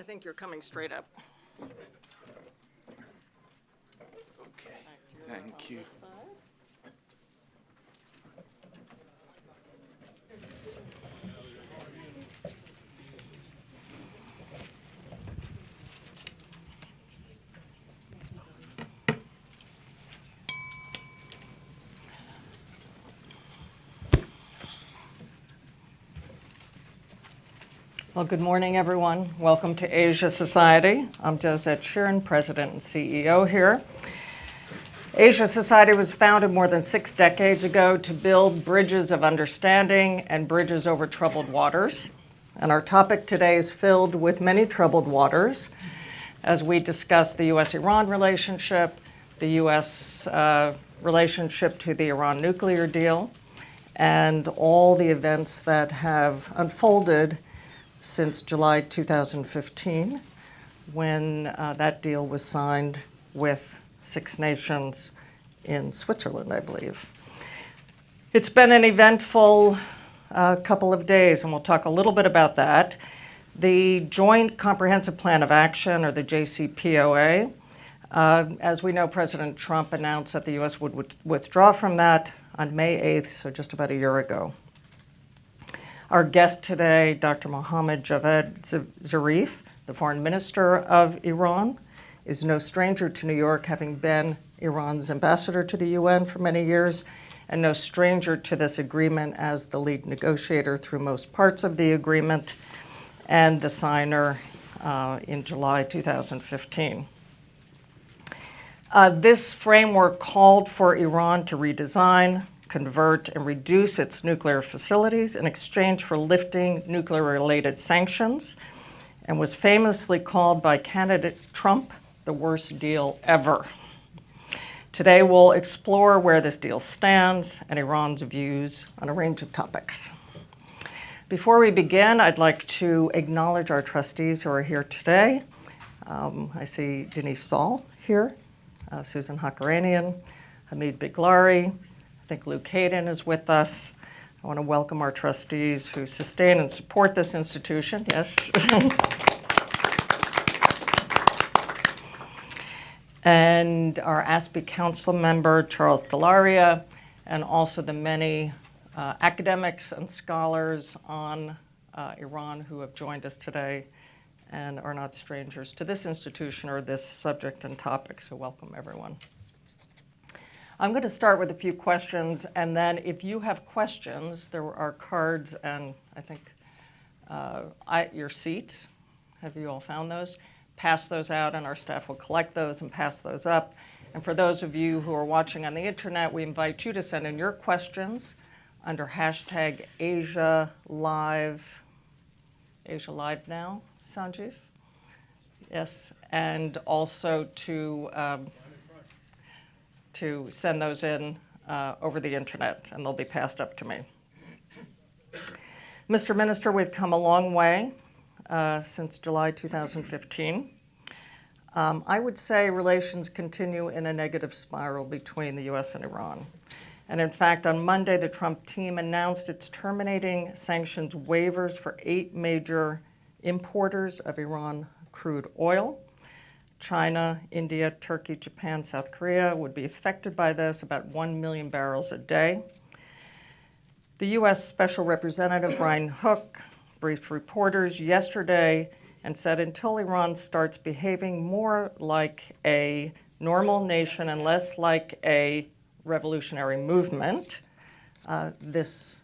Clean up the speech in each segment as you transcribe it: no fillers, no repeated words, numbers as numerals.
think you're coming straight up. Okay, thank you. Well, good morning, everyone. Welcome to Asia Society. I'm Josette, Sheeran, President and CEO here. Asia Society was founded more than 6 decades ago to build bridges of understanding and bridges over troubled waters. And our topic today is filled with many troubled waters as we discuss the U.S.-Iran relationship, the U.S. Relationship to the Iran nuclear deal, and all the events that have unfolded since July 2015, when that deal was signed with 6 nations in Switzerland, I believe. It's been an eventful couple of days, and we'll talk a little bit about that. The Joint Comprehensive Plan of Action, or the JCPOA, as we know, President Trump announced that the U.S. would withdraw from that on May 8th, so just about a year ago. Our guest today, Dr. Mohammad Javad Zarif, the Foreign Minister of Iran, is no stranger to New York, having been Iran's ambassador to the UN for many years, and no stranger to this agreement as the lead negotiator through most parts of the agreement and the signer in July 2015. This framework called for Iran to redesign, convert, and reduce its nuclear facilities in exchange for lifting nuclear-related sanctions, and was famously called by candidate Trump the worst deal ever. Today we'll explore where this deal stands and Iran's views on a range of topics. Before we begin, I'd like to acknowledge our trustees who are here today. I see Denise Saul here, Susan Hakaranian, Hamid Biglari. I think Luke Hayden is with us. I want to welcome our trustees who sustain and support this institution. Yes. And our ASPE Council member, Charles Delaria, and also the many academics and scholars on Iran who have joined us today and are not strangers to this institution or this subject and topic. So welcome, everyone. I'm going to start with a few questions, and then if you have questions, there are cards and I think your seats. Have you all found those? Pass those out, and our staff will collect those and pass those up. And for those of you who are watching on the internet, we invite you to send in your questions under hashtag AsiaLive. AsiaLive now, Sanjeev? Yes, and also to send those in over the internet, and they'll be passed up to me. Mr. Minister, we've come a long way since July 2015. I would say relations continue in a negative spiral between the U.S. and Iran. And in fact, on Monday, the Trump team announced it's terminating sanctions waivers for 8 major importers of Iran crude oil. China, India, Turkey, Japan, South Korea would be affected by this, about 1 million barrels a day. The U.S. Special Representative Brian Hook briefed reporters yesterday and said until Iran starts behaving more like a normal nation and less like a revolutionary movement, this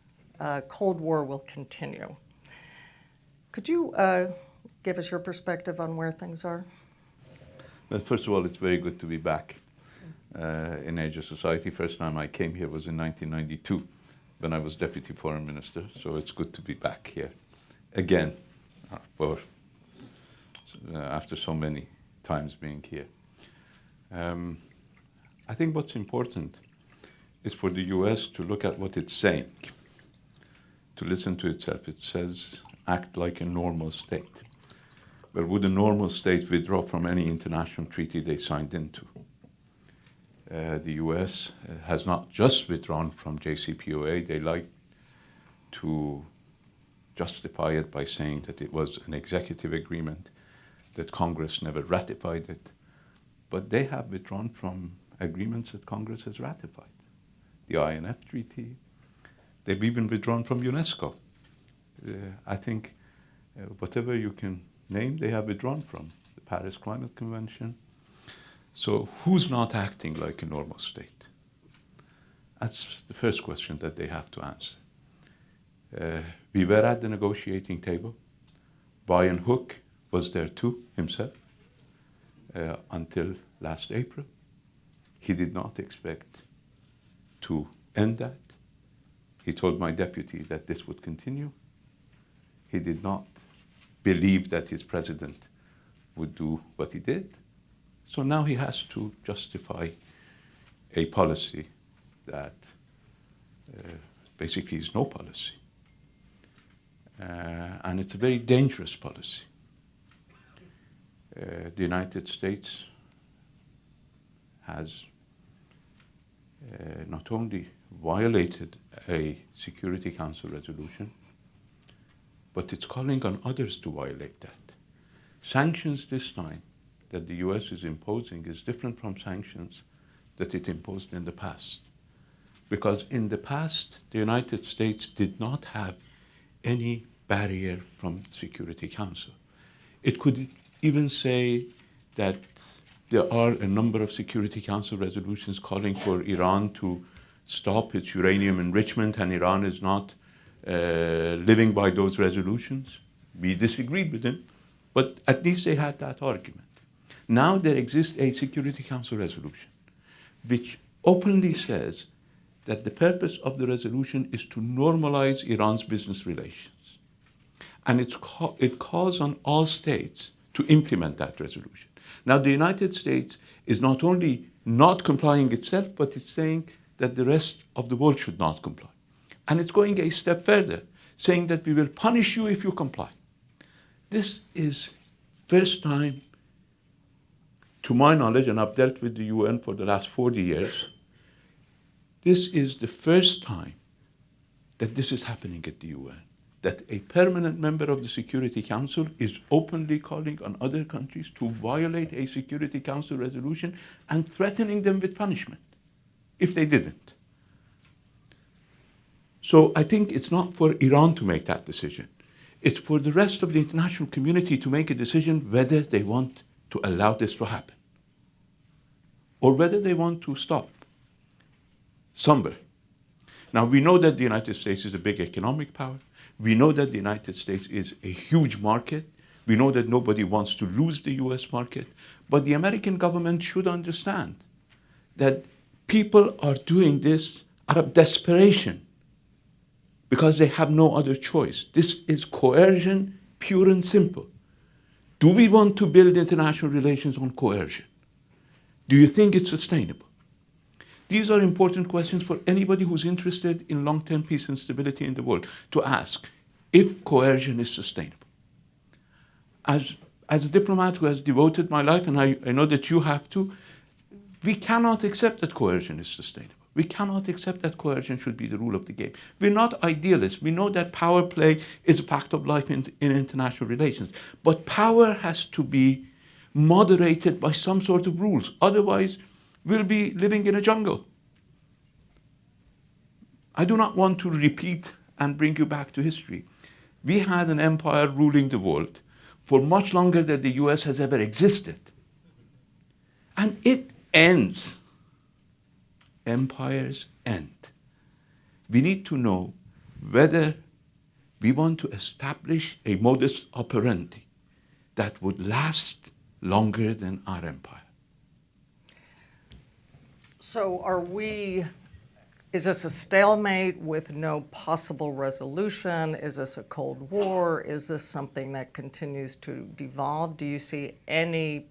Cold War will continue. Could you give us your perspective on where things are? Well, first of all, it's very good to be back in Asia Society. First time I came here was in 1992 when I was Deputy Foreign Minister, so it's good to be back here again after so many times being here. I think what's important is for the US to look at what it's saying, to listen to itself. It says, act like a normal state. But would a normal state withdraw from any international treaty they signed into? The US has not just withdrawn from JCPOA. They like to justify it by saying that it was an executive agreement that Congress never ratified it, but they have withdrawn from agreements that Congress has ratified. The INF Treaty, they've even withdrawn from UNESCO. I think whatever you can name, they have withdrawn from. The Paris Climate Convention. So who's not acting like a normal state? That's the first question that they have to answer. We were at the negotiating table. Brian Hook was there too, himself, until last April. He did not expect to end that. He told my deputy that this would continue. He did not believe that his president would do what he did. So now he has to justify a policy that basically is no policy. And it's a very dangerous policy. The United States has not only violated a Security Council resolution, but it's calling on others to violate that. Sanctions this time that the US is imposing is different from sanctions that it imposed in the past. Because in the past, the United States did not have any barrier from Security Council. It could even say that there are a number of Security Council resolutions calling for Iran to stop its uranium enrichment, and Iran is not living by those resolutions. We disagreed with them, but at least they had that argument. Now there exists a Security Council resolution which openly says that the purpose of the resolution is to normalize Iran's business relations. And it calls on all states to implement that resolution. Now the United States is not only not complying itself, but it's saying that the rest of the world should not comply. And it's going a step further, saying that we will punish you if you comply. This is first time, to my knowledge, and I've dealt with the UN for the last 40 years, this is the first time that this is happening at the UN, that a permanent member of the Security Council is openly calling on other countries to violate a Security Council resolution and threatening them with punishment if they didn't. So I think it's not for Iran to make that decision. It's for the rest of the international community to make a decision whether they want to allow this to happen or whether they want to stop somewhere. Now, we know that the United States is a big economic power. We know that the United States is a huge market. We know that nobody wants to lose the US market. But the American government should understand that people are doing this out of desperation because they have no other choice. This is coercion, pure and simple. Do we want to build international relations on coercion? Do you think it's sustainable? These are important questions for anybody who's interested in long-term peace and stability in the world to ask if coercion is sustainable. As a diplomat who has devoted my life, and I know that you have too, we cannot accept that coercion is sustainable. We cannot accept that coercion should be the rule of the game. We're not idealists. We know that power play is a fact of life in international relations. But power has to be moderated by some sort of rules. Otherwise, we'll be living in a jungle. I do not want to repeat and bring you back to history. We had an empire ruling the world for much longer than the US has ever existed. And it ends. Empires end. We need to know whether we want to establish a modus operandi that would last longer than our empire. So is this a stalemate with no possible resolution? Is this a Cold War? Is this something that continues to devolve? Do you see any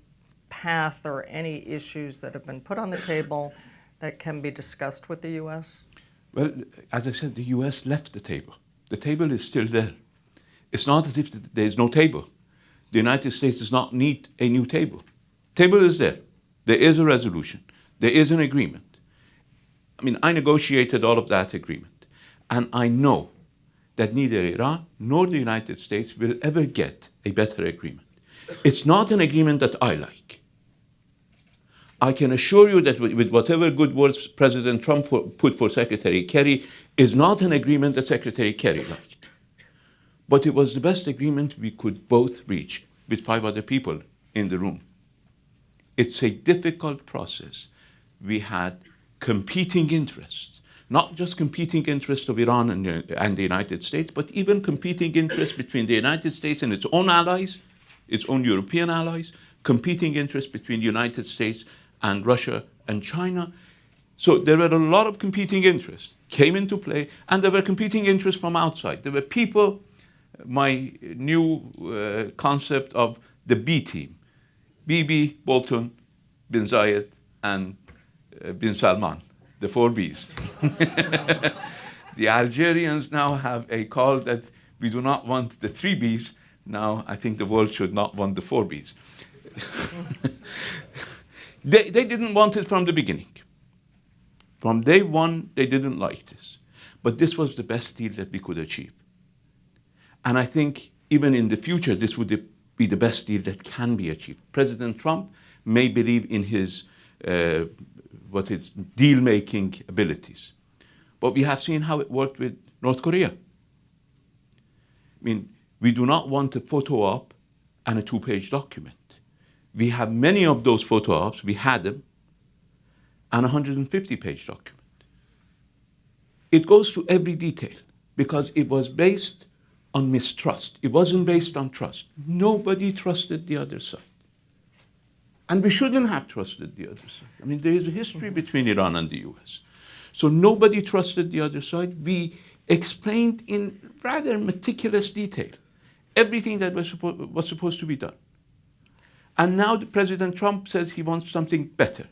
path or any issues that have been put on the table that can be discussed with the U.S.? Well, as I said, the U.S. left the table. The table is still there. It's not as if there's no table. The United States does not need a new table. Table is there. There is a resolution. There is an agreement. I mean, I negotiated all of that agreement. And I know that neither Iran nor the United States will ever get a better agreement. It's not an agreement that I like. I can assure you that with whatever good words President Trump put for Secretary Kerry, is not an agreement that Secretary Kerry liked. But it was the best agreement we could both reach with 5 other people in the room. It's a difficult process. We had competing interests, not just competing interests of Iran and the United States, but even competing interests between the United States and its own allies, its own European allies, competing interests between the United States and Russia and China. So there were a lot of competing interests came into play, and there were competing interests from outside. There were people, my new concept of the B team, Bibi, Bolton, bin Zayed, and bin Salman, the 4 Bs. The Algerians now have a call that we do not want the 3 Bs. Now I think the world should not want the 4 Bs. They didn't want it from the beginning. From day one, they didn't like this. But this was the best deal that we could achieve. And I think even in the future, this would be the best deal that can be achieved. President Trump may believe in his deal-making abilities. But we have seen how it worked with North Korea. I mean, we do not want a photo op and a 2-page document. We have many of those photo ops, we had them, and a 150-page document. It goes to every detail because it was based on mistrust. It wasn't based on trust. Nobody trusted the other side. And we shouldn't have trusted the other side. I mean, there is a history between Iran and the US. So nobody trusted the other side. We explained in rather meticulous detail everything that was supposed to be done. And now President Trump says he wants something better.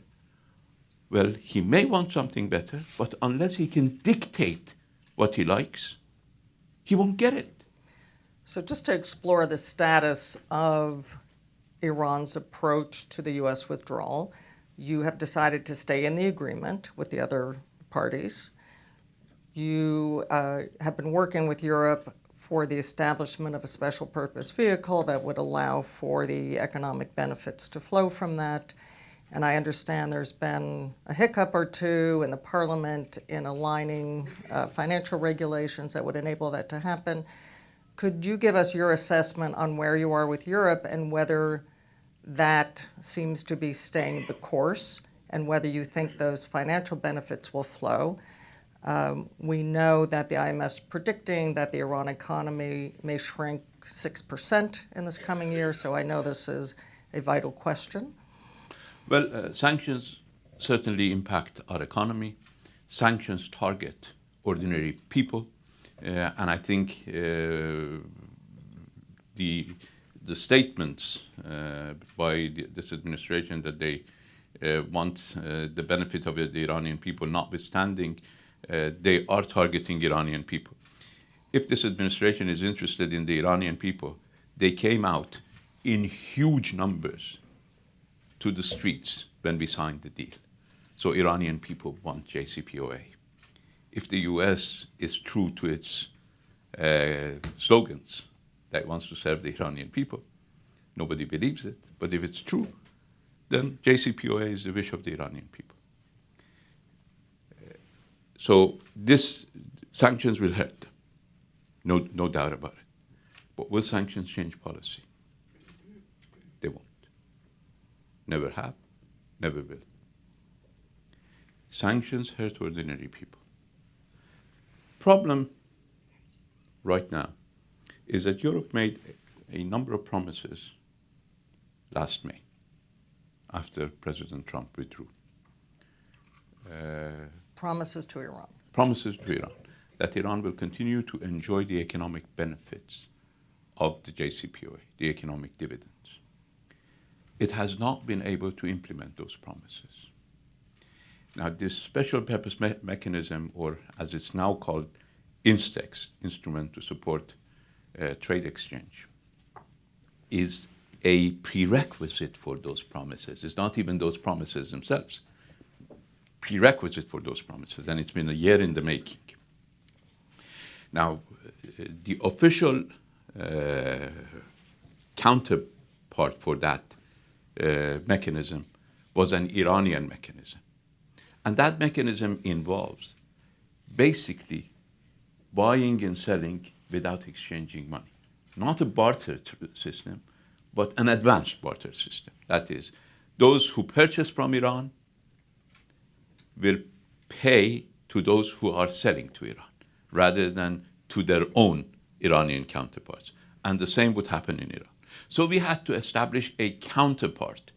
Well, he may want something better, but unless he can dictate what he likes, he won't get it. So just to explore the status of Iran's approach to the U.S. withdrawal, you have decided to stay in the agreement with the other parties. You have been working with Europe for the establishment of a special purpose vehicle that would allow for the economic benefits to flow from that. And I understand there's been a hiccup or two in the parliament in aligning financial regulations that would enable that to happen. Could you give us your assessment on where you are with Europe and whether that seems to be staying the course and whether you think those financial benefits will flow? We know that the IMF's predicting that the Iran economy may shrink 6% in this coming year, so I know this is a vital question. Well, sanctions certainly impact our economy. Sanctions target ordinary people. And I think the statements by this administration that they want the benefit of the Iranian people notwithstanding, they are targeting Iranian people. If this administration is interested in the Iranian people, they came out in huge numbers to the streets when we signed the deal. So Iranian people want JCPOA. If the US is true to its slogans that it wants to serve the Iranian people, nobody believes it. But if it's true, then JCPOA is the wish of the Iranian people. So this sanctions will hurt, no doubt about it. But will sanctions change policy? They won't. Never have, never will. Sanctions hurt ordinary people. Problem right now is that Europe made a number of promises last May after President Trump withdrew. Promises to Iran. Promises to Iran that Iran will continue to enjoy the economic benefits of the JCPOA, the economic dividends. It has not been able to implement those promises. Now, this special purpose mechanism, or as it's now called, INSTEX, Instrument to Support Trade Exchange, is a prerequisite for those promises. It's not even those promises themselves. Prerequisite for those promises, and it's been a year in the making. Now, the official counter counterpart for that mechanism was an Iranian mechanism. And that mechanism involves basically buying and selling without exchanging money. Not a barter system, but an advanced barter system. That is, those who purchase from Iran will pay to those who are selling to Iran, rather than to their own Iranian counterparts. And the same would happen in Iran. So we had to establish a counterpart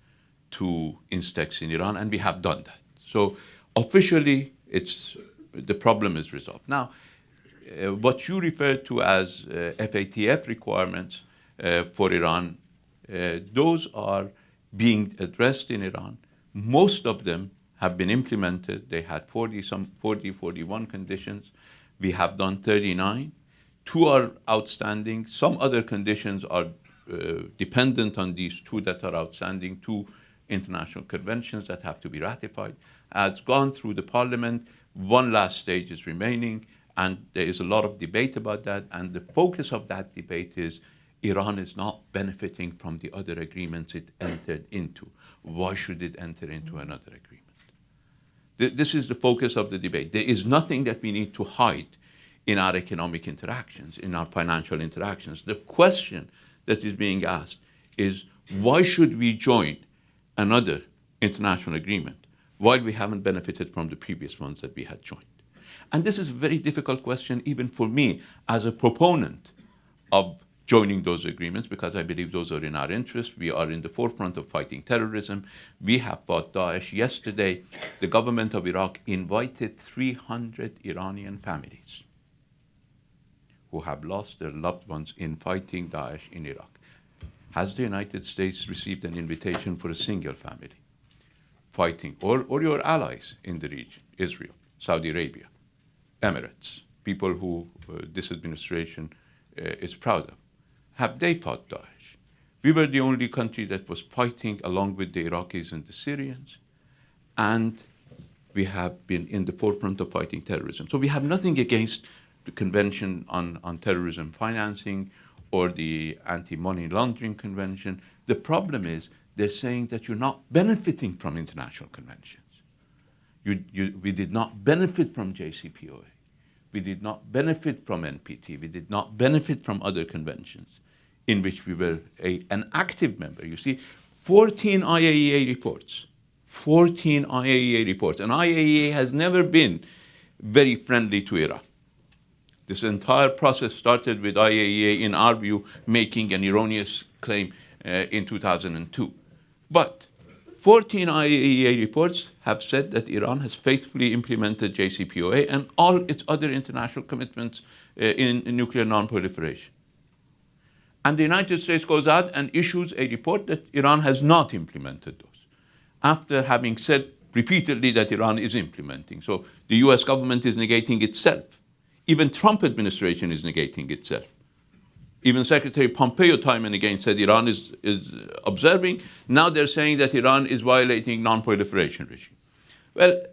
to Instex in Iran, and we have done that. So officially, the problem is resolved. Now, what you refer to as FATF requirements for Iran, those are being addressed in Iran. Most of them have been implemented. They had 41 conditions. We have done 39. 2 are outstanding. Some other conditions are dependent on these 2 that are outstanding, 2 international conventions that have to be ratified. It's gone through the parliament. 1 last stage is remaining, and there is a lot of debate about that. And the focus of that debate is Iran is not benefiting from the other agreements it entered into. Why should it enter into another agreement? This is the focus of the debate. There is nothing that we need to hide in our economic interactions, in our financial interactions. The question that is being asked is, why should we join another international agreement while we haven't benefited from the previous ones that we had joined? And this is a very difficult question even for me as a proponent of joining those agreements, because I believe those are in our interest. We are in the forefront of fighting terrorism. We have fought Daesh. Yesterday, the government of Iraq invited 300 Iranian families who have lost their loved ones in fighting Daesh in Iraq. Has the United States received an invitation for a single family fighting, or your allies in the region, Israel, Saudi Arabia, Emirates, people who this administration is proud of? Have they fought Daesh? We were the only country that was fighting along with the Iraqis and the Syrians, and we have been in the forefront of fighting terrorism. So we have nothing against the Convention on Terrorism Financing or the Anti-Money Laundering Convention. The problem is they're saying that you're not benefiting from international conventions. We did not benefit from JCPOA. We did not benefit from NPT. We did not benefit from other conventions in which we were an active member. You see, 14 IAEA reports. 14 IAEA reports. And IAEA has never been very friendly to Iran. This entire process started with IAEA, in our view, making an erroneous claim in 2002. But 14 IAEA reports have said that Iran has faithfully implemented JCPOA and all its other international commitments in nuclear non-proliferation. And the United States goes out and issues a report that Iran has not implemented those, after having said repeatedly that Iran is implementing. So the US government is negating itself. Even Trump administration is negating itself. Even Secretary Pompeo time and again said Iran is observing. Now they're saying that Iran is violating non-proliferation regime. Well,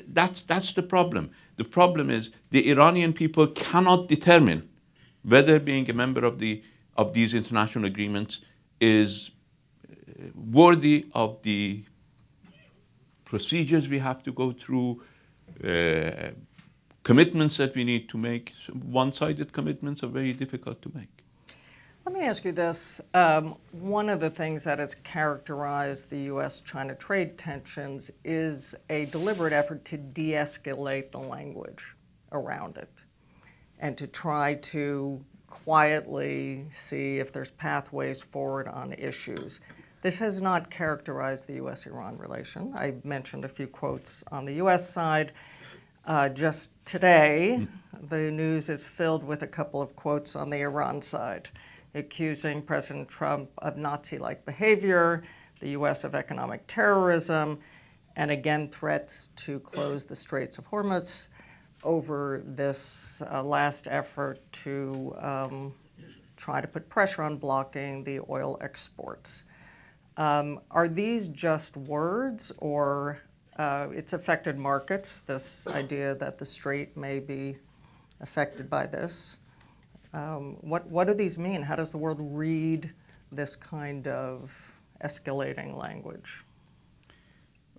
that's the problem. The problem is the Iranian people cannot determine whether being a member of these international agreements is worthy of the procedures we have to go through, commitments that we need to make. One-sided commitments are very difficult to make. Let me ask you this. One of the things that has characterized the U.S.-China trade tensions is a deliberate effort to de-escalate the language around it and to try to quietly see if there's pathways forward on issues. This has not characterized the U.S.-Iran relation. I mentioned a few quotes on the U.S. side. Just today, the news is filled with a couple of quotes on the Iran side, accusing President Trump of Nazi-like behavior, the U.S. of economic terrorism, and again, threats to close the Straits of Hormuz over this last effort to try to put pressure on blocking the oil exports. Are these just words, or it's affected markets, this idea that the Strait may be affected by this? What do these mean? How does the world read this kind of escalating language?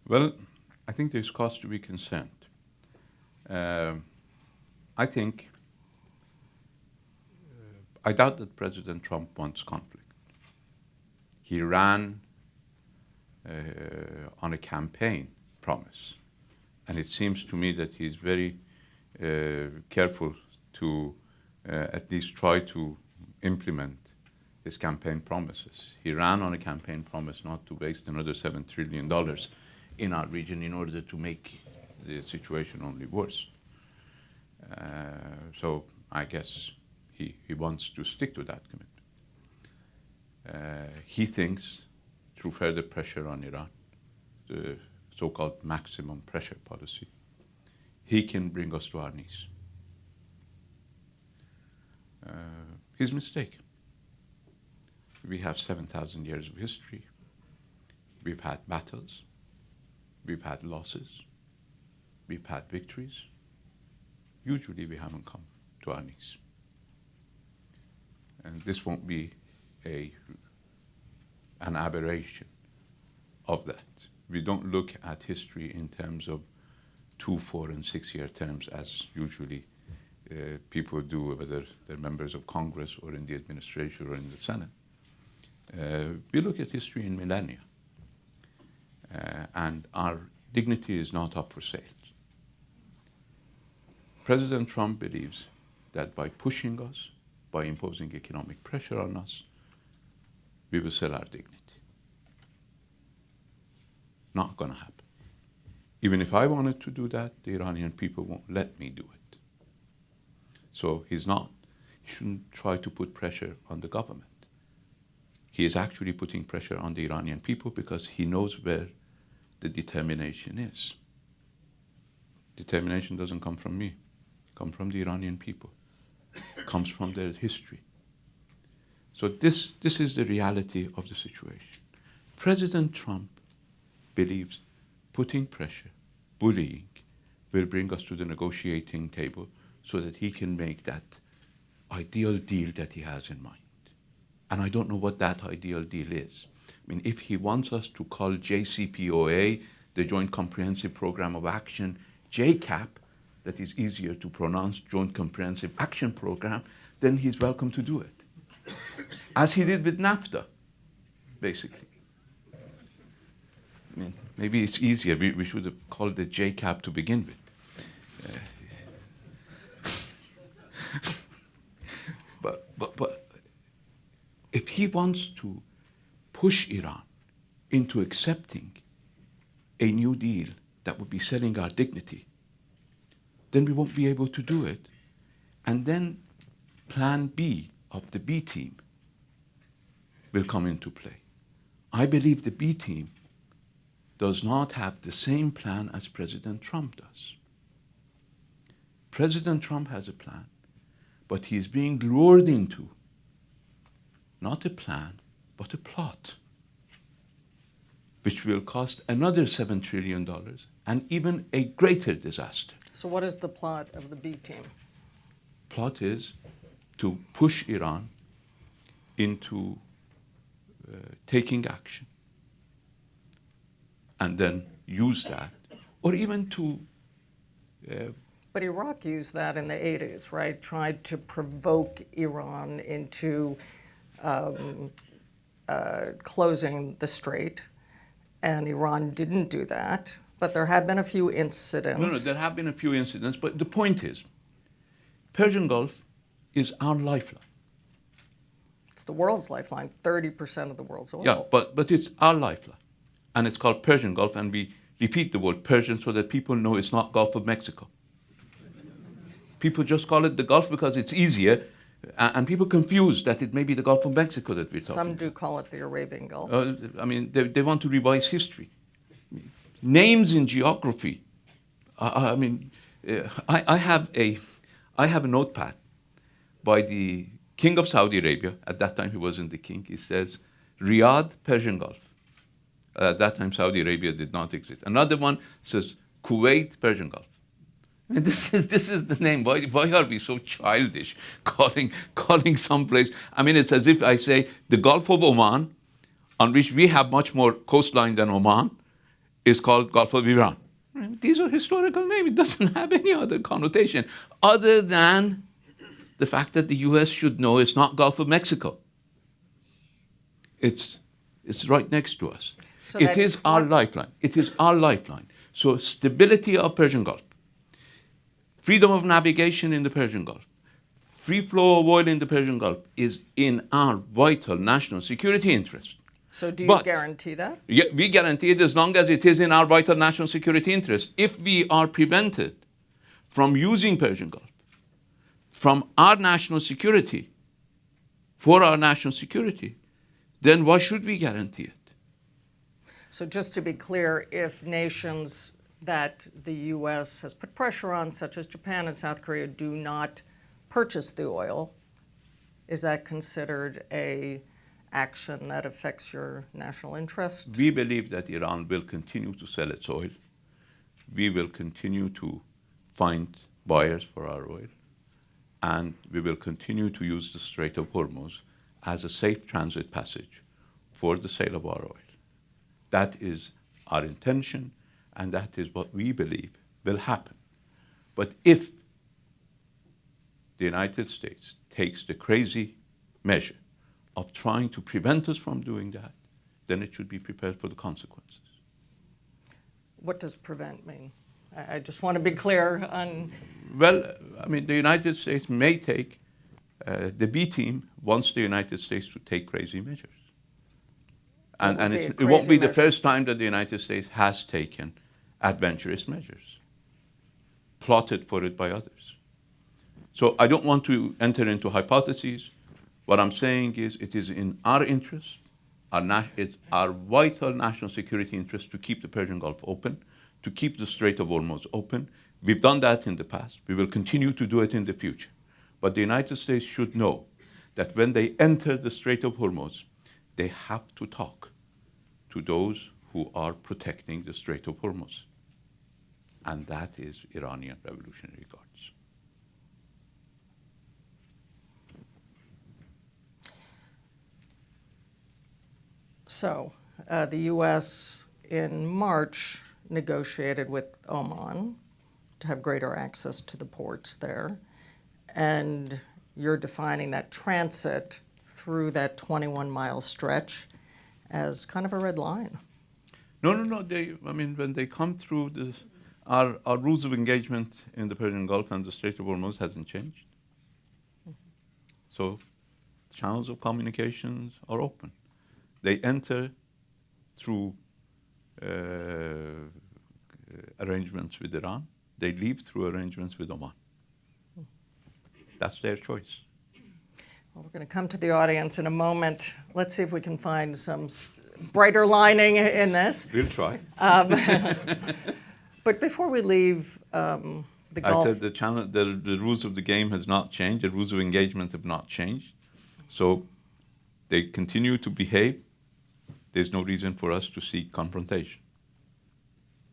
Well, I think there's cause to be concerned. I think, I doubt that President Trump wants conflict. He ran on a campaign promise. And it seems to me that he's very careful to at least try to implement his campaign promises. He ran on a campaign promise not to waste another $7 trillion in our region in order to make the situation only worse. So I guess he wants to stick to that commitment. He thinks through further pressure on Iran, the so-called maximum pressure policy, he can bring us to our knees. His mistake. We have 7,000 years of history. We've had battles. We've had losses. We've had victories. Usually we haven't come to our knees. And this won't be an aberration of that. We don't look at history in terms of 2, 4, and 6-year terms as usually people do, whether they're members of Congress or in the administration or in the Senate. We look at history in millennia. And our dignity is not up for sale. President Trump believes that by pushing us, by imposing economic pressure on us, we will sell our dignity. Not going to happen. Even if I wanted to do that, the Iranian people won't let me do it. So he shouldn't try to put pressure on the government. He is actually putting pressure on the Iranian people because he knows where the determination is. Determination doesn't come from me. It comes from the Iranian people. It comes from their history. So this is the reality of the situation. President Trump believes putting pressure, bullying, will bring us to the negotiating table so that he can make that ideal deal that he has in mind. And I don't know what that ideal deal is. I mean, if he wants us to call JCPOA, the Joint Comprehensive Program of Action, JCAP, that is easier to pronounce, Joint Comprehensive Action Program, then he's welcome to do it. As he did with NAFTA, basically. I mean, maybe it's easier. We should have called it JCAP to begin with. But if he wants to push Iran into accepting a new deal that would be selling our dignity, then we won't be able to do it. And then plan B of the B team will come into play. I believe the B team does not have the same plan as President Trump does. President Trump has a plan, but he is being lured into not a plan, but a plot, which will cost another $7 trillion and even a greater disaster. So what is the plot of the B team? Plot is to push Iran into taking action and then use that, or even to... But Iraq used that in the 80s, right? Tried to provoke Iran into closing the strait, and Iran didn't do that. But there have been a few incidents. No, there have been a few incidents, but the point is, Persian Gulf is our lifeline. It's the world's lifeline, 30% of the world's oil. Yeah, but it's our lifeline. And it's called Persian Gulf, and we repeat the word Persian so that people know it's not Gulf of Mexico. People just call it the Gulf because it's easier, and people confuse that it may be the Gulf of Mexico that we're talking about. Some do call it the Arabian Gulf. I mean, they want to revise history. Names in geography. I have a notepad by the King of Saudi Arabia. At that time, he wasn't the king. He says, Riyadh, Persian Gulf. At that time, Saudi Arabia did not exist. Another one says, Kuwait, Persian Gulf. And this is the name. Why are we so childish calling some place? I mean, it's as if I say the Gulf of Oman, on which we have much more coastline than Oman, is called Gulf of Iran. These are historical names. It doesn't have any other connotation other than the fact that the U.S. should know it's not Gulf of Mexico. It's right next to us. So it is our lifeline. It is our lifeline. So stability of Persian Gulf, freedom of navigation in the Persian Gulf, free flow of oil in the Persian Gulf is in our vital national security interest. So do you guarantee that? Yeah, we guarantee it as long as it is in our vital national security interest. If we are prevented from using Persian Gulf, from our national security, for our national security, then why should we guarantee it? So just to be clear, if nations that the U.S. has put pressure on, such as Japan and South Korea, do not purchase the oil, is that considered a action that affects your national interest? We believe that Iran will continue to sell its oil. We will continue to find buyers for our oil. And we will continue to use the Strait of Hormuz as a safe transit passage for the sale of our oil. That is our intention, and that is what we believe will happen. But if the United States takes the crazy measure of trying to prevent us from doing that, then it should be prepared for the consequences. What does prevent mean? I just want to be clear on... Well, I mean, the United States may take, the B team wants the United States to take crazy measures. And it won't be the first time that the United States has taken adventurous measures, plotted for it by others. So I don't want to enter into hypotheses. What I'm saying is it is in our interest, it's our vital national security interest to keep the Persian Gulf open, to keep the Strait of Hormuz open. We've done that in the past. We will continue to do it in the future. But the United States should know that when they enter the Strait of Hormuz, they have to talk to those who are protecting the Strait of Hormuz. And that is Iranian Revolutionary Guards. So the U.S. in March negotiated with Oman to have greater access to the ports there. And you're defining that transit through that 21-mile stretch as kind of a red line. No. When they come through this, our rules of engagement in the Persian Gulf and the Strait of Hormuz hasn't changed. So channels of communications are open. They enter through arrangements with Iran. They leave through arrangements with Oman. That's their choice. Well, we're going to come to the audience in a moment. Let's see if we can find some brighter lining in this. We'll try. But before we leave the Gulf... I said the rules of the game has not changed. The rules of engagement have not changed. So they continue to behave. There's no reason for us to seek confrontation.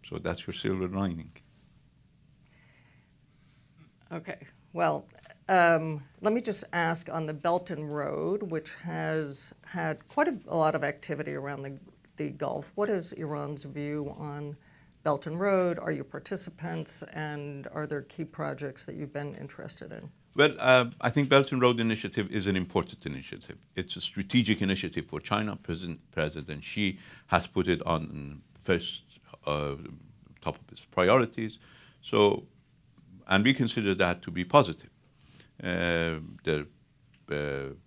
So that's your silver lining. Okay. Well, let me just ask on the Belt and Road, which has had quite a lot of activity around the Gulf. What is Iran's view on Belt and Road? Are you participants, and are there key projects that you've been interested in? Well, I think Belt and Road Initiative is an important initiative. It's a strategic initiative for China. President Xi has put it on first top of his priorities. So, and we consider that to be positive. They're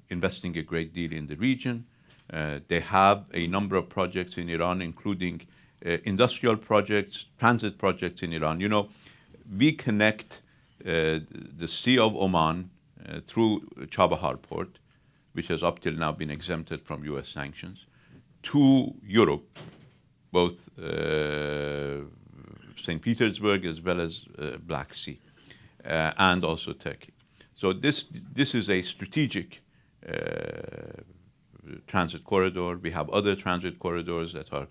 investing a great deal in the region. They have a number of projects in Iran, including industrial projects, transit projects in Iran. You know, we connect the Sea of Oman through Chabahar port, which has up till now been exempted from U.S. sanctions, to Europe, both St. Petersburg as well as Black Sea, and also Turkey. So this is a strategic transit corridor. We have other transit corridors that are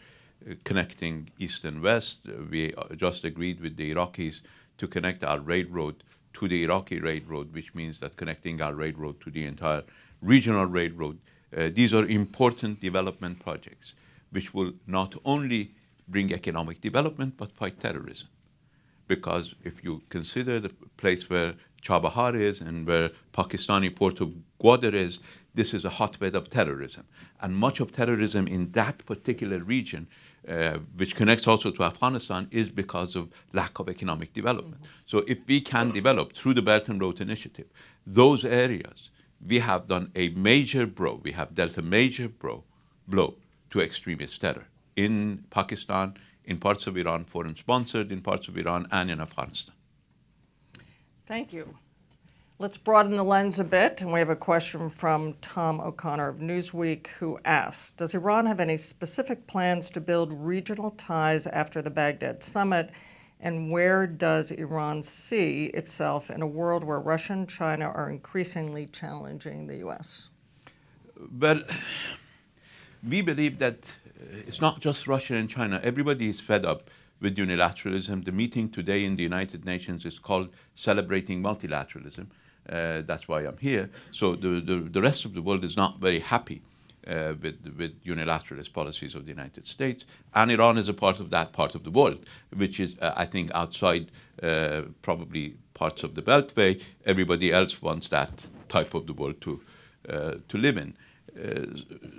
connecting east and west. We just agreed with the Iraqis to connect our railroad to the Iraqi railroad, which means that connecting our railroad to the entire regional railroad. These are important development projects which will not only bring economic development but fight terrorism. Because if you consider the place where Chabahar is and where Pakistani port of Gwadar is, this is a hotbed of terrorism. And much of terrorism in that particular region, which connects also to Afghanistan, is because of lack of economic development. So if we can develop, through the Belt and Road Initiative, those areas, we have done a major blow. We have dealt a major blow to extremist terror in Pakistan, in parts of Iran, foreign-sponsored, in parts of Iran, and in Afghanistan. Thank you. Let's broaden the lens a bit, and we have a question from Tom O'Connor of Newsweek, who asks, does Iran have any specific plans to build regional ties after the Baghdad summit, and where does Iran see itself in a world where Russia and China are increasingly challenging the U.S.? But we believe that it's not just Russia and China. Everybody is fed up with unilateralism. The meeting today in the United Nations is called Celebrating Multilateralism. That's why I'm here. So the rest of the world is not very happy with unilateralist policies of the United States. And Iran is a part of that part of the world, which is, I think, outside probably parts of the Beltway. Everybody else wants that type of the world to live in.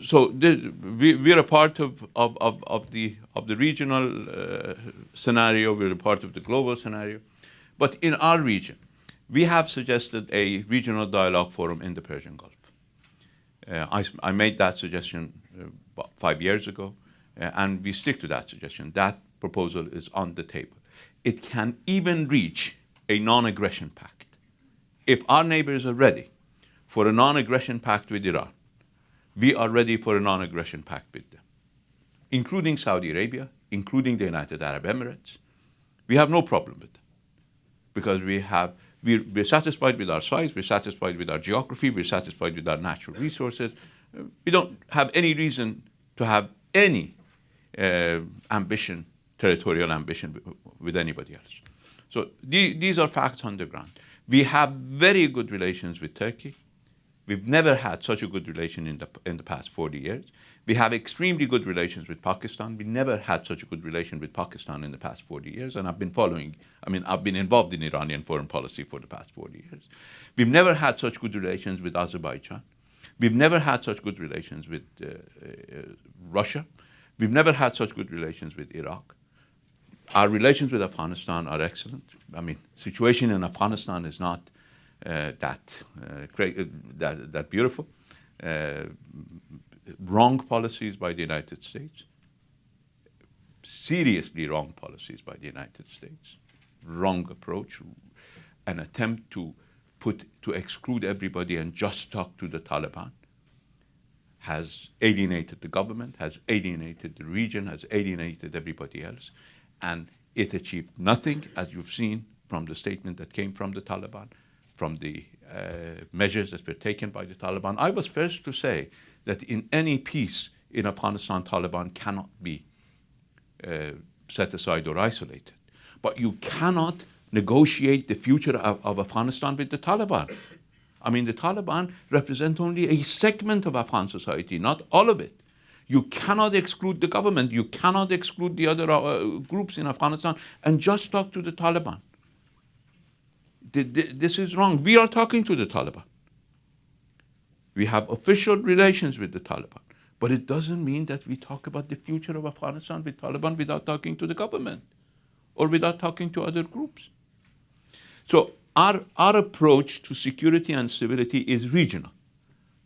So we're a part of the regional scenario. We're a part of the global scenario. But in our region, we have suggested a regional dialogue forum in the Persian Gulf. I made that suggestion about 5 years ago, and we stick to that suggestion. That proposal is on the table. It can even reach a non-aggression pact. If our neighbors are ready for a non-aggression pact with Iran, we are ready for a non-aggression pact with them, including Saudi Arabia, including the United Arab Emirates. We have no problem with that because we're satisfied with our size, we're satisfied with our geography, we're satisfied with our natural resources. We don't have any reason to have any ambition, territorial ambition with anybody else. So these are facts on the ground. We have very good relations with Turkey. We've never had such a good relation in the past 40 years. We have extremely good relations with Pakistan. We never had such a good relation with Pakistan in the past 40 years, and I've been involved in Iranian foreign policy for the past 40 years. We've never had such good relations with Azerbaijan. We've never had such good relations with Russia. We've never had such good relations with Iraq. Our relations with Afghanistan are excellent. Situation in Afghanistan is not that beautiful. Wrong policies by the United States, seriously wrong policies by the United States, wrong approach, an attempt to exclude everybody and just talk to the Taliban has alienated the government, has alienated the region, has alienated everybody else, and it achieved nothing, as you've seen from the statement that came from the Taliban, from the measures that were taken by the Taliban. I was first to say that in any peace in Afghanistan, Taliban cannot be set aside or isolated. But you cannot negotiate the future of Afghanistan with the Taliban. The Taliban represent only a segment of Afghan society, not all of it. You cannot exclude the government. You cannot exclude the other groups in Afghanistan and just talk to the Taliban. This is wrong. We are talking to the Taliban. We have official relations with the Taliban. But it doesn't mean that we talk about the future of Afghanistan with Taliban without talking to the government or without talking to other groups. So our approach to security and stability is regional,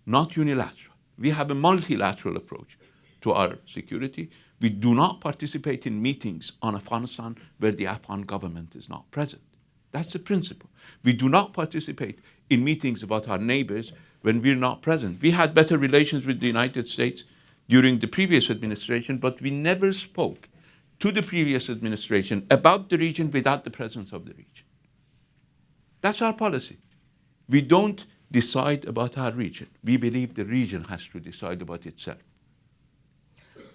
not unilateral. We have a multilateral approach to our security. We do not participate in meetings on Afghanistan where the Afghan government is not present. That's the principle. We do not participate in meetings about our neighbors when we're not present. We had better relations with the United States during the previous administration, but we never spoke to the previous administration about the region without the presence of the region. That's our policy. We don't decide about our region. We believe the region has to decide about itself.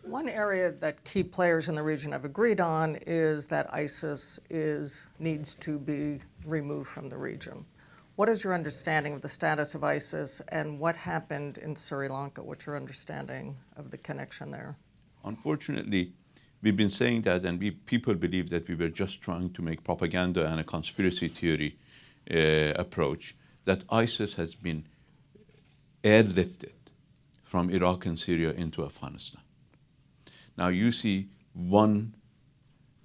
One area that key players in the region have agreed on is that ISIS needs to be removed from the region. What is your understanding of the status of ISIS and what happened in Sri Lanka? What's your understanding of the connection there? Unfortunately, we've been saying that, and people believe that we were just trying to make propaganda and a conspiracy theory approach, that ISIS has been airlifted from Iraq and Syria into Afghanistan. Now you see one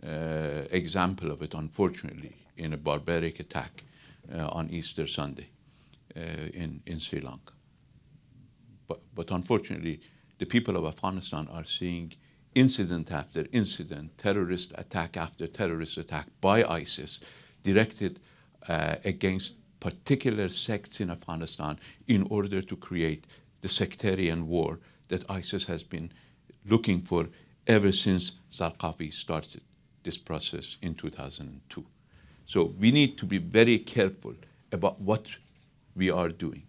example of it, unfortunately, in a barbaric attack on Easter Sunday in Sri Lanka. But unfortunately, the people of Afghanistan are seeing incident after incident, terrorist attack after terrorist attack by ISIS directed against particular sects in Afghanistan in order to create the sectarian war that ISIS has been looking for ever since Zarqawi started this process in 2002. So we need to be very careful about what we are doing.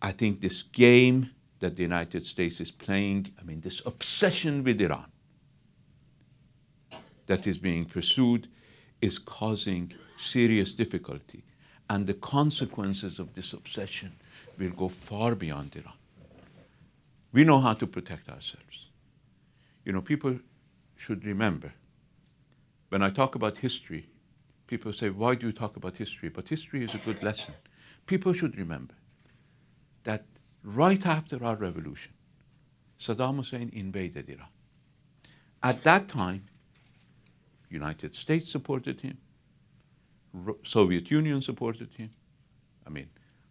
I think this game that the United States is playing, this obsession with Iran that is being pursued is causing serious difficulty. And the consequences of this obsession will go far beyond Iran. We know how to protect ourselves. People should remember, when I talk about history, people say, why do you talk about history? But history is a good lesson. People should remember that right after our revolution, Saddam Hussein invaded Iran. At that time, United States supported him, Soviet Union supported him.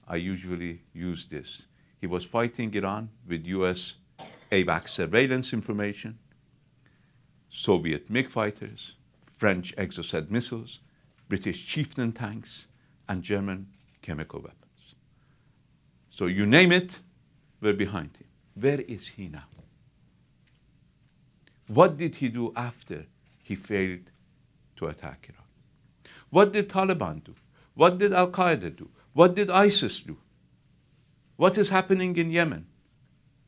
I usually use this. He was fighting Iran with US AWACS surveillance information, Soviet MiG fighters, French Exocet missiles, British Chieftain tanks, and German chemical weapons. So you name it, we're behind him. Where is he now? What did he do after he failed to attack Iraq? What did Taliban do? What did Al-Qaeda do? What did ISIS do? What is happening in Yemen?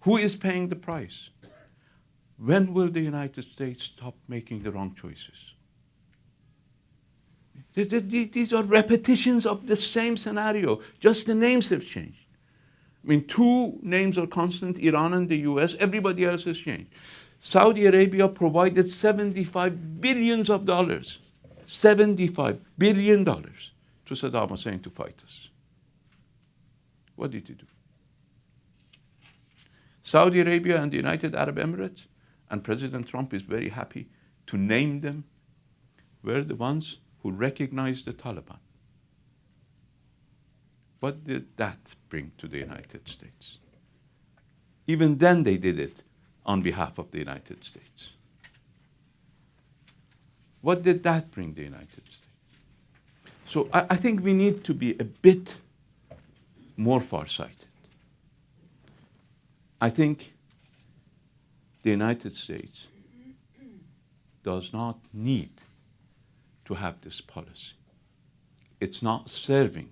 Who is paying the price? When will the United States stop making the wrong choices? These are repetitions of the same scenario, just the names have changed. Two names are constant, Iran and the US, everybody else has changed. Saudi Arabia provided $75 billion, $75 billion to Saddam Hussein to fight us. What did he do? Saudi Arabia and the United Arab Emirates, and President Trump is very happy to name them, were the ones who recognized the Taliban. What did that bring to the United States? Even then they did it on behalf of the United States. What did that bring the United States? So I think we need to be a bit more farsighted. I think the United States does not need to have this policy. It's not serving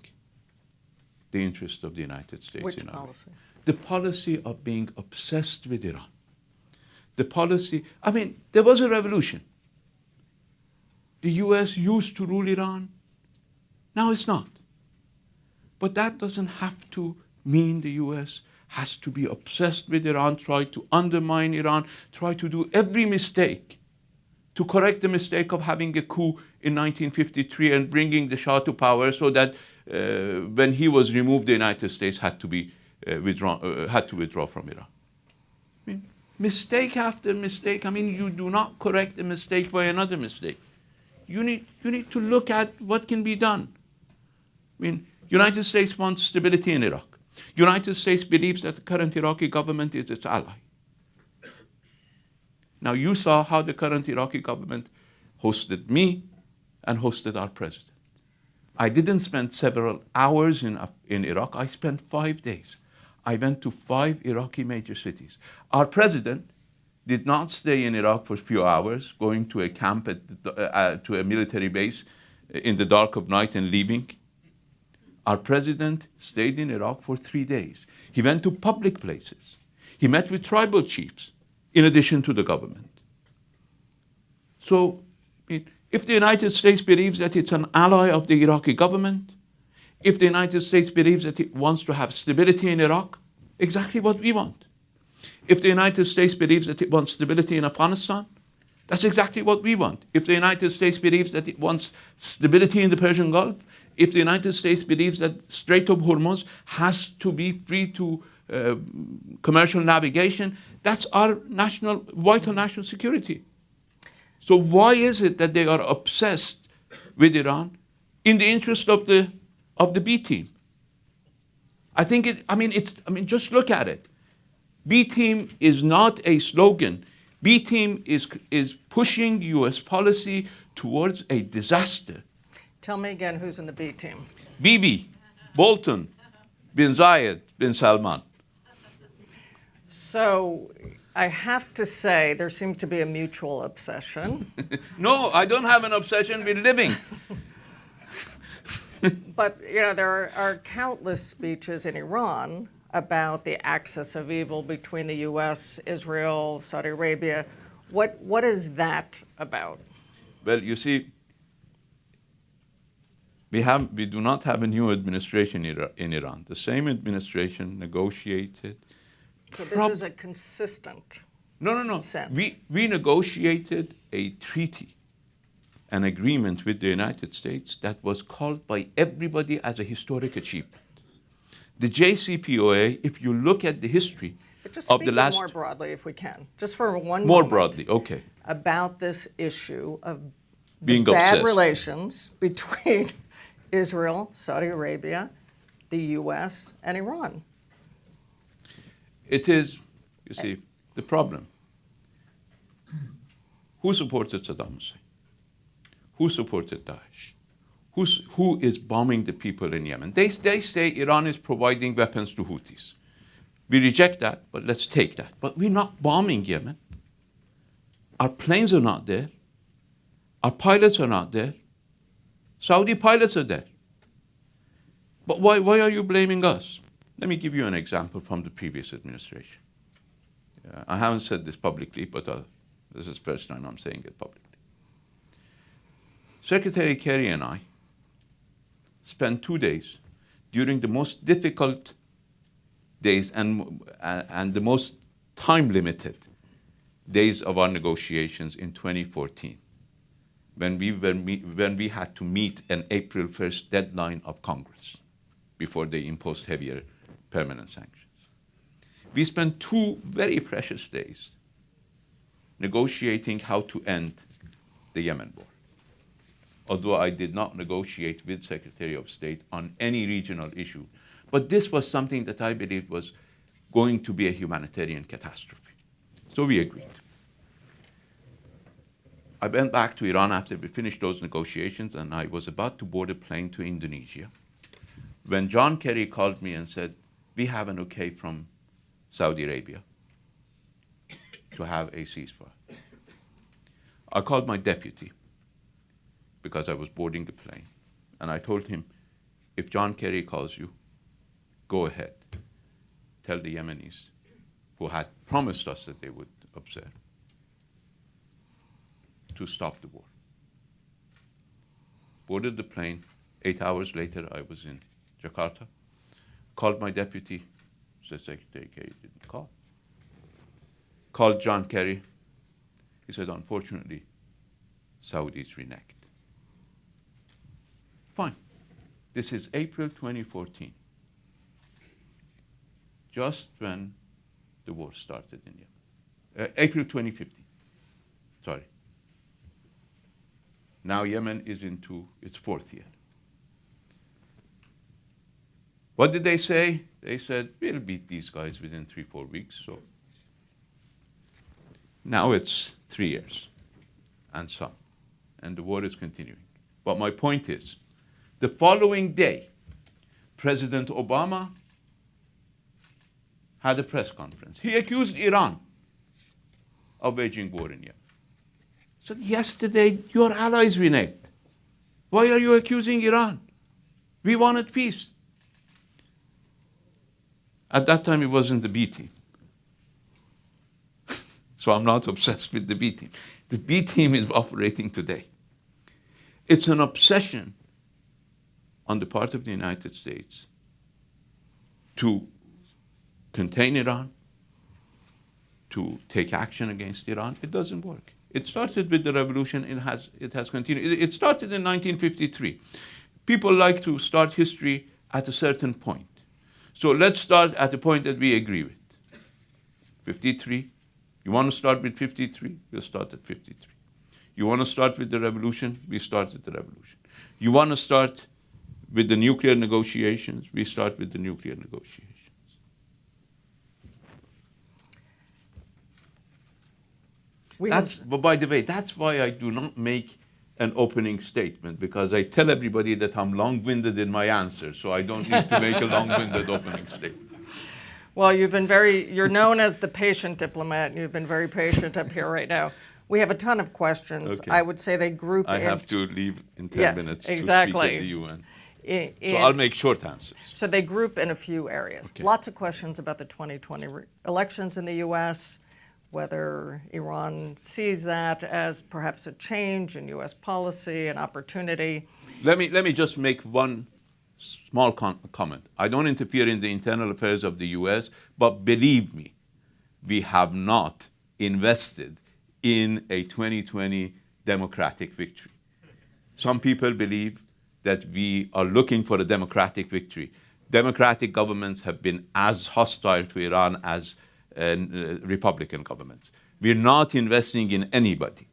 the interest of the United States. Which policy? The policy of being obsessed with Iran. The policy, there was a revolution. The US used to rule Iran. Now it's not. But that doesn't have to mean the US has to be obsessed with Iran, try to undermine Iran, try to do every mistake to correct the mistake of having a coup in 1953 and bringing the Shah to power so that when he was removed, the United States had to withdraw from Iran. Mistake after mistake. You do not correct a mistake by another mistake. You need to look at what can be done. United States wants stability in Iraq. United States believes that the current Iraqi government is its ally. Now you saw how the current Iraqi government hosted me and hosted our president. I didn't spend several hours in Iraq. I spent 5 days. I went to 5 Iraqi major cities. Our president did not stay in Iraq for a few hours, going to a camp to a military base in the dark of night and leaving. Our president stayed in Iraq for 3 days. He went to public places. He met with tribal chiefs in addition to the government. So, if the United States believes that it's an ally of the Iraqi government, if the United States believes that it wants to have stability in Iraq, exactly what we want. If the United States believes that it wants stability in Afghanistan, that's exactly what we want. If the United States believes that it wants stability in the Persian Gulf, if the United States believes that Strait of Hormuz has to be free to commercial navigation, that's our vital national security. So why is it that they are obsessed with Iran in the interest of the B team? Just look at it. B team is not a slogan. B team is pushing U.S. policy towards a disaster. Tell me again who's in the B team. Bibi, Bolton, bin Zayed, bin Salman. So I have to say there seems to be a mutual obsession. No, I don't have an obsession with living. But there are countless speeches in Iran about the axis of evil between the U.S., Israel, Saudi Arabia. What is that about? Well, you see, we do not have a new administration in Iran. The same administration negotiated. So this is a consistent. No. Sense. We negotiated a treaty, an agreement with the United States that was called by everybody as a historic achievement. The JCPOA, if you look at the history of the last... more broadly, if we can, just for one More moment. broadly, okay. About this issue of Being bad obsessed. relations between Israel, Saudi Arabia, the U.S., and Iran. It is, you see, the problem. Who supported Saddam Hussein? Who supported Daesh? Who is bombing the people in Yemen? They say Iran is providing weapons to Houthis. We reject that, but let's take that. But we're not bombing Yemen. Our planes are not there. Our pilots are not there. Saudi pilots are there. But why are you blaming us? Let me give you an example from the previous administration. I haven't said this publicly, but this is the first time I'm saying it publicly. Secretary Kerry and I spent 2 days during the most difficult days and the most time-limited days of our negotiations in 2014, when we had to meet an April 1st deadline of Congress before they imposed heavier permanent sanctions. We spent 2 very precious days negotiating how to end the Yemen war. Although I did not negotiate with Secretary of State on any regional issue, but this was something that I believed was going to be a humanitarian catastrophe. So we agreed. I went back to Iran after we finished those negotiations, and I was about to board a plane to Indonesia when John Kerry called me and said, we have an okay from Saudi Arabia to have a ceasefire. I called my deputy because I was boarding the plane, and I told him, if John Kerry calls you, go ahead. Tell the Yemenis, who had promised us that they would observe, to stop the war. Boarded the plane. 8 hours later, I was in Jakarta. Called my deputy, said Secretary Kerry didn't call. Called John Kerry. He said, unfortunately, Saudis reneged. Fine. This is April 2014, just when the war started in Yemen. April 2015, sorry. Now Yemen is into its 4th year. What did they say? They said, we'll beat these guys within 3-4 weeks. So now it's 3 years and some, and the war is continuing. But my point is, the following day, President Obama had a press conference. He accused Iran of waging war in Yemen. He said, yesterday, your allies reneged. Why are you accusing Iran? We wanted peace. At that time, it wasn't the B team. So I'm not obsessed with the B team. The B team is operating today. It's an obsession on the part of the United States to contain Iran, to take action against Iran. It doesn't work. It started with the revolution. It has continued. It started in 1953. People like to start history at a certain point. So let's start at the point that we agree with. 53. You want to start with 53? We'll start at 53. You want to start with the revolution? We start with the revolution. You want to start with the nuclear negotiations? We start with the nuclear negotiations. But by the way, that's why I do not make an opening statement, because I tell everybody that I'm long-winded in my answer, so I don't need to make a long-winded opening statement. Well, you're known as the patient diplomat, and you've been very patient up here right now. We have a ton of questions. Okay. I would say they group I have to leave in 10 minutes to exactly. speak at the UN. So I'll make short answers. So they group in a few areas. Okay. Lots of questions about the 2020 elections in the U.S., whether Iran sees that as perhaps a change in U.S. policy, an opportunity. Let me just make one small comment. I don't interfere in the internal affairs of the U.S., but believe me, we have not invested in a 2020 democratic victory. Some people believe that we are looking for a democratic victory. Democratic governments have been as hostile to Iran as Republican governments. We're not investing in anybody.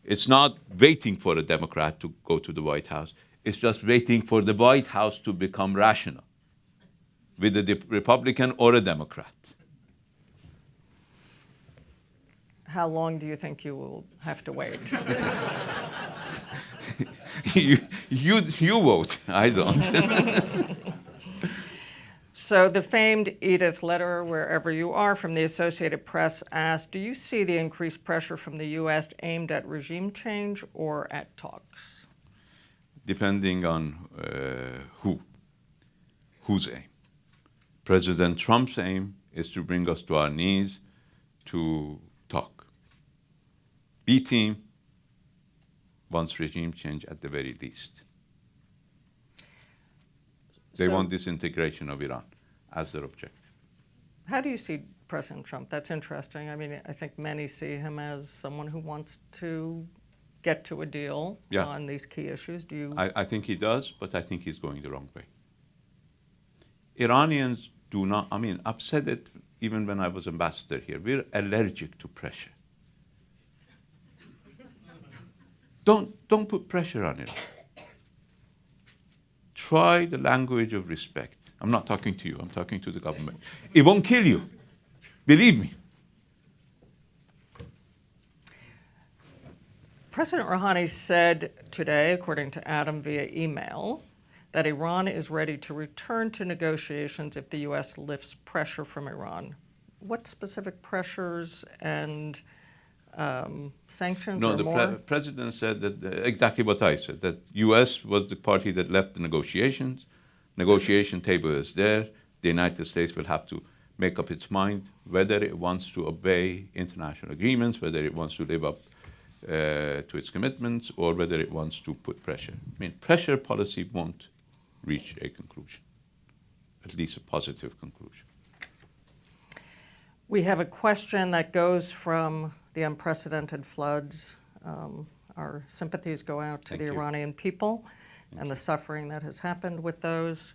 It's not waiting for a Democrat to go to the White House. It's just waiting for the White House to become rational with a Republican or a Democrat. How long do you think you will have to wait? you vote. I don't. So the famed Edith letter, wherever you are, from the Associated Press asked, do you see the increased pressure from the U.S. aimed at regime change or at talks? Depending on whose aim. President Trump's aim is to bring us to our knees to talk. B team wants regime change at the very least. They want disintegration of Iran as their objective. How do you see President Trump? That's interesting. I mean, I think many see him as someone who wants to get to a deal on these key issues. Do you? I think he does, but I think he's going the wrong way. Iranians do not, I mean, I've said it even when I was ambassador here, we're allergic to pressure. Don't put pressure on it. Try the language of respect. I'm not talking to you, I'm talking to the government. It won't kill you. Believe me. President Rouhani said today, according to Adam via email, that Iran is ready to return to negotiations if the U.S. lifts pressure from Iran. What specific pressures and sanctions or more? No, the president said that exactly what I said, that U.S. was the party that left the negotiations. Negotiation table is there. The United States will have to make up its mind whether it wants to obey international agreements, whether it wants to live up to its commitments, or whether it wants to put pressure. I mean, pressure policy won't reach a conclusion, at least a positive conclusion. We have a question that goes from the unprecedented floods. Our sympathies go out to the Iranian people and the suffering that has happened with those,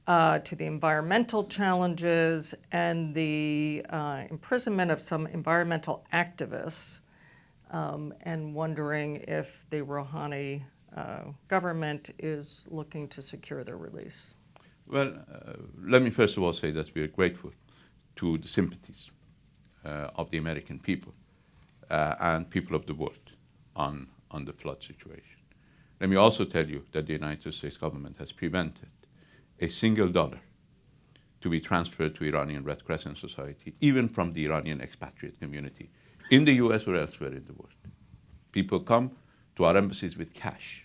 to the environmental challenges and the imprisonment of some environmental activists, and wondering if the Rouhani government is looking to secure their release. Well, let me first of all say that we are grateful to the sympathies of the American people and people of the world on the flood situation. Let me also tell you that the United States government has prevented a single dollar to be transferred to Iranian Red Crescent Society, even from the Iranian expatriate community, in the US or elsewhere in the world. People come to our embassies with cash.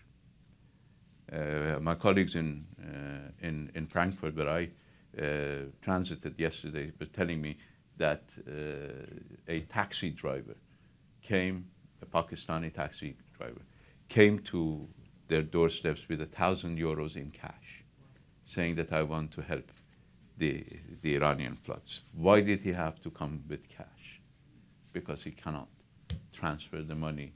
My colleagues in Frankfurt, where I transited yesterday, were telling me that a taxi driver came, a Pakistani taxi driver, came to their doorsteps with €1,000 in cash, saying that I want to help the Iranian floods. Why did he have to come with cash? Because he cannot transfer the money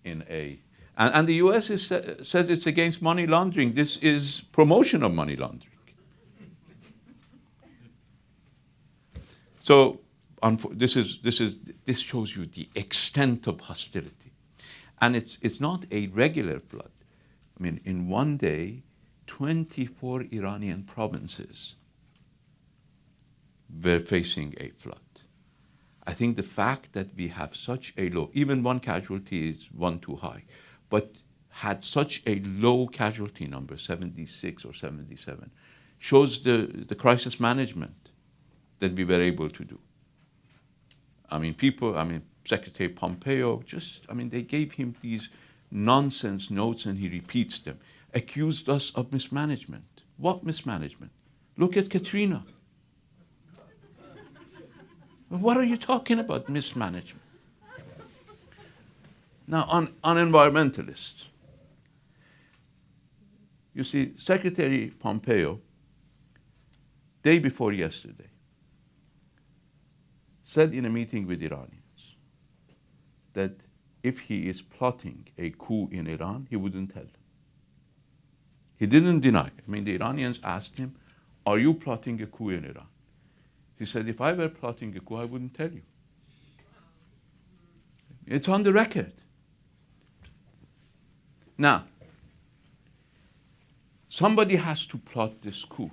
in a... And the US says it's against money laundering. This is promotion of money laundering. So this shows you the extent of hostility. And it's not a regular flood. I mean, in one day, 24 Iranian provinces were facing a flood. I think the fact that we have such a low, even one casualty is one too high, but had such a low casualty number, 76 or 77, shows the crisis management that we were able to do. Secretary Pompeo they gave him these nonsense notes and he repeats them, accused us of mismanagement. What mismanagement? Look at Katrina. What are you talking about, mismanagement? Now, on environmentalists, you see, Secretary Pompeo, day before yesterday, said in a meeting with Iranians that if he is plotting a coup in Iran, he wouldn't tell them. He didn't deny. The Iranians asked him, are you plotting a coup in Iran? He said, if I were plotting a coup, I wouldn't tell you. It's on the record. Now, somebody has to plot this coup.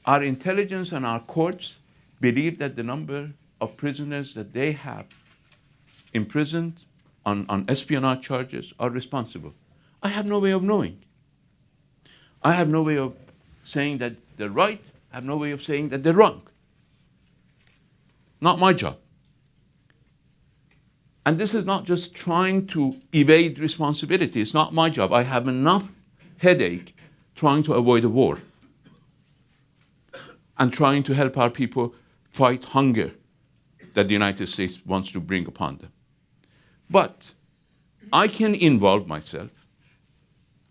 Our intelligence and our courts believe that the number of prisoners that they have imprisoned on espionage charges are responsible. I have no way of knowing. I have no way of saying that they're right. I have no way of saying that they're wrong. Not my job. And this is not just trying to evade responsibility. It's not my job. I have enough headache trying to avoid a war and trying to help our people fight hunger that the United States wants to bring upon them. But I can involve myself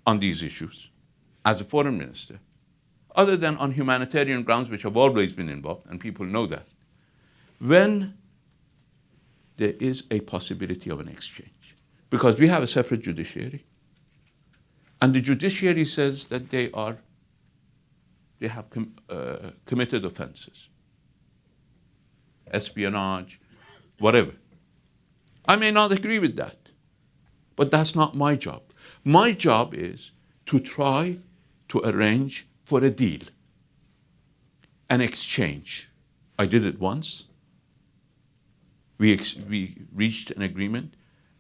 on these issues as a foreign minister, other than on humanitarian grounds, which I've always been involved, and people know that, when there is a possibility of an exchange. Because we have a separate judiciary, and the judiciary says that they have committed offenses, espionage, whatever. I may not agree with that, but that's not my job. My job is to try to arrange for a deal, an exchange. I did it once. We reached an agreement.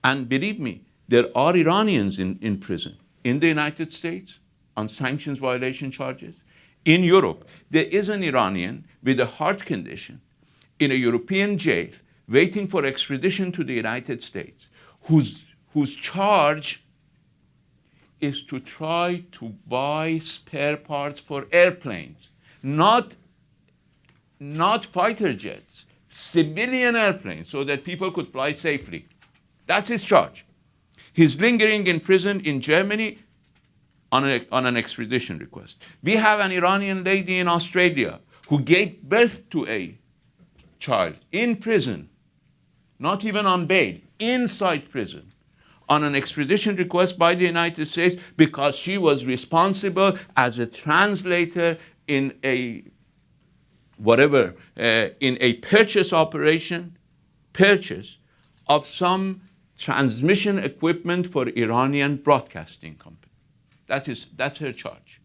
And believe me, there are Iranians in prison in the United States on sanctions violation charges. In Europe, there is an Iranian with a heart condition in a European jail waiting for extradition to the United States, whose charge is to try to buy spare parts for airplanes, not fighter jets, civilian airplanes, so that people could fly safely. That's his charge. He's lingering in prison in Germany on an extradition request. We have an Iranian lady in Australia who gave birth to a child in prison, not even on bail, inside prison, on an extradition request by the United States because she was responsible as a translator in a purchase of some transmission equipment for Iranian broadcasting company. That's her charge.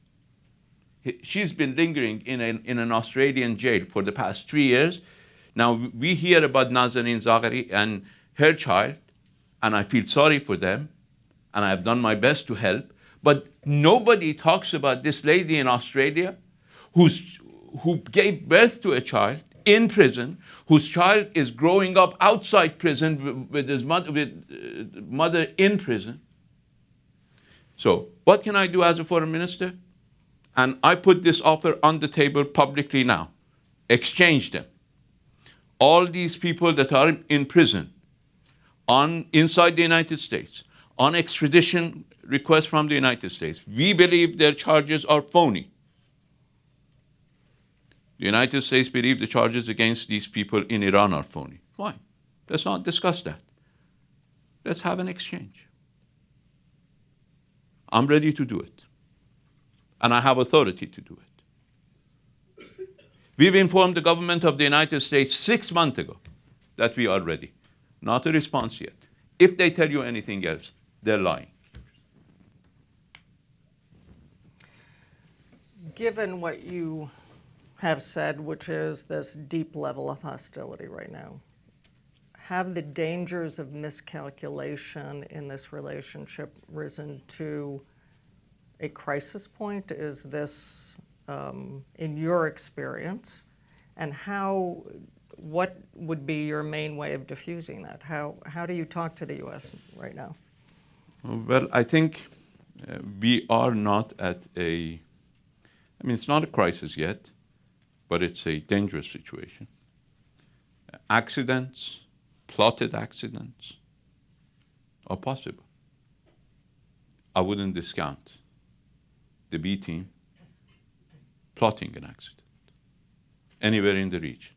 She's been lingering in an Australian jail for the past 3 years. Now, we hear about Nazanin Zaghari and her child, and I feel sorry for them, and I have done my best to help, but nobody talks about this lady in Australia who gave birth to a child in prison, whose child is growing up outside prison with his mother in prison. So, what can I do as a foreign minister? And I put this offer on the table publicly now. exchange them. All these people that are in prison, inside the United States, on extradition requests from the United States, we believe their charges are phony. The United States believe the charges against these people in Iran are phony. Fine. Let's not discuss that. Let's have an exchange. I'm ready to do it. And I have authority to do it. We've informed the government of the United States 6 months ago that we are ready. Not a response yet. If they tell you anything else, they're lying. Given what you have said, which is this deep level of hostility right now, have the dangers of miscalculation in this relationship risen to a crisis point? Is this, in your experience, and what would be your main way of diffusing that? How do you talk to the U.S. right now? Well, I think we are not at it's not a crisis yet, but it's a dangerous situation. Accidents, plotted accidents, are possible. I wouldn't discount the B team plotting an accident anywhere in the region,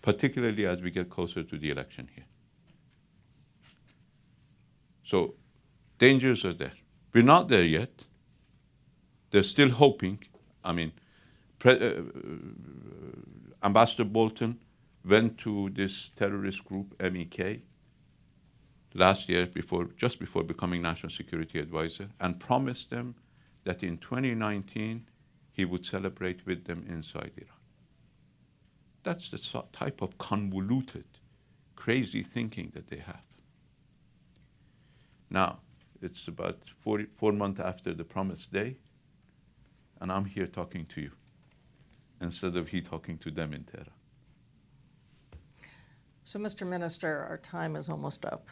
particularly as we get closer to the election here. So dangers are there. We're not there yet. They're still hoping. Ambassador Bolton went to this terrorist group, MEK, last year, just before becoming National Security Advisor, and promised them that in 2019 he would celebrate with them inside Iran. That's the type of convoluted, crazy thinking that they have. Now, it's about 4 months after the promised day, and I'm here talking to you instead of he talking to them in Tehran. So, Mr. Minister, our time is almost up.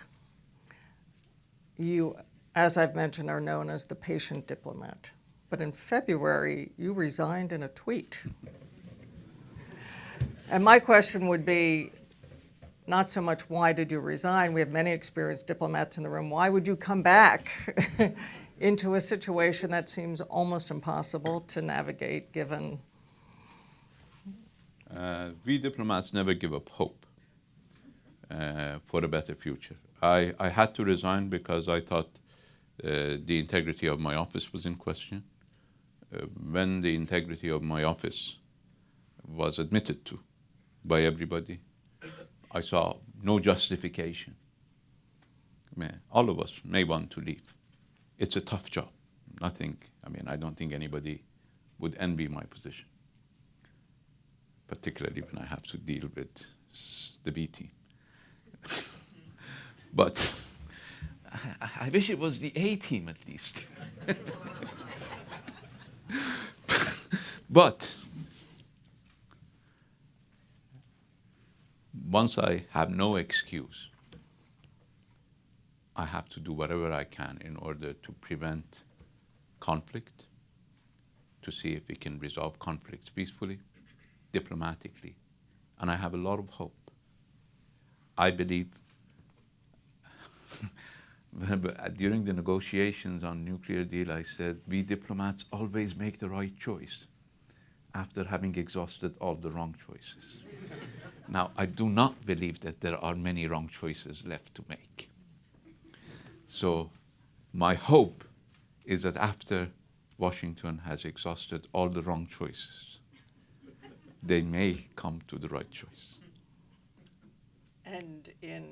You, as I've mentioned, are known as the patient diplomat. But in February, you resigned in a tweet. And my question would be, not so much why did you resign? We have many experienced diplomats in the room. Why would you come back into a situation that seems almost impossible to navigate given? We diplomats never give up hope for a better future. I had to resign because I thought the integrity of my office was in question. When the integrity of my office was admitted to by everybody, I saw no justification. All of us may want to leave. It's a tough job. I don't think anybody would envy my position, particularly when I have to deal with the B team. But I wish it was the A team at least. But once I have no excuse, I have to do whatever I can in order to prevent conflict, to see if we can resolve conflicts peacefully, diplomatically. And I have a lot of hope. I believe during the negotiations on nuclear deal, I said, we diplomats always make the right choice after having exhausted all the wrong choices. Now, I do not believe that there are many wrong choices left to make. So my hope is that after Washington has exhausted all the wrong choices, they may come to the right choice.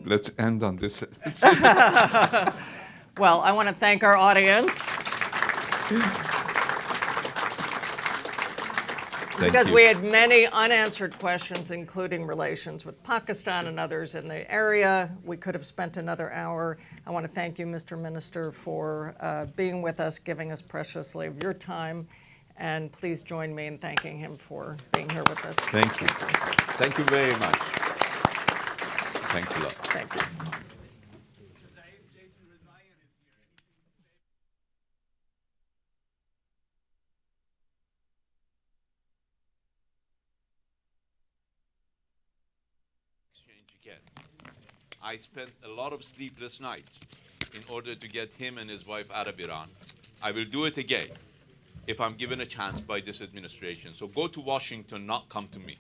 Let's end on this. Well, I want to thank our audience. Because we had many unanswered questions, including relations with Pakistan and others in the area. We could have spent another hour. I want to thank you, Mr. Minister, for being with us, giving us preciously of your time. And please join me in thanking him for being here with us. Thank you. Thank you very much. Thanks a lot. Thank you. challenge again. I spent a lot of sleepless nights in order to get him and his wife out of Iran. I will do it again if I'm given a chance by this administration. So go to Washington, not come to me.